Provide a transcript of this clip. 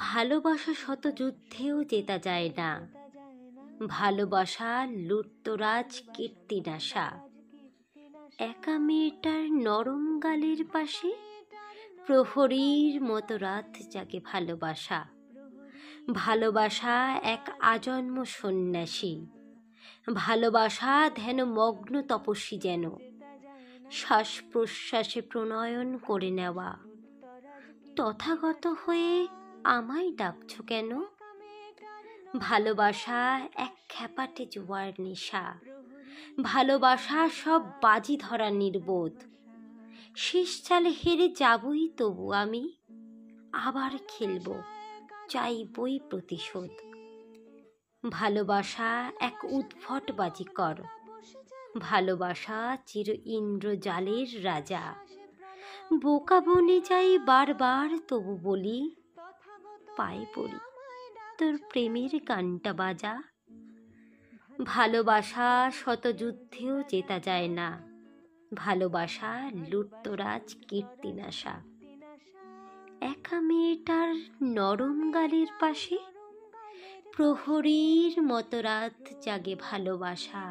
ভালোবাসা শত যুদ্ধেও জেতা যায় না, ভালোবাসা লুটতরাজ কীর্তিনাশা। একা মেয়েটার নরম গালের পাশে প্রহরীর মতো রাত জাগে ভালোবাসা। ভালোবাসা এক আজন্ম সন্ন্যাসী, ভালোবাসা ধ্যানমগ্ন তপস্বী যেন, শ্বাস প্রশ্বাসে প্রণয়ন করে নেওয়া। তথাগত হয়ে আমায় ডাকছ কেন? ভালোবাসা এক খ্যাপাটে জুয়ার নেশা, ভালোবাসা সব বাজি ধরা নির্বোধ। শেষ চালে হেরে যাবই তবু আমি, আবার খেলব, চাইবই প্রতিশোধ। ভালোবাসা এক উদ্ভট বাজিকর, ভালোবাসা চির ইন্দ্রজালের রাজা। বোকা বনে যাই বারবার তবু বলি, পায়ে পড়ি তোর প্রেমের গানটা বাজা। ভালোবাসা শত যুদ্ধেও জেতা যায় না, ভালোবাসা লুটতরাজ কীর্তিনাশা। একা মেয়েটার নরম গালের পাশে প্রহরীর মতো রাত জাগে ভালোবাসা।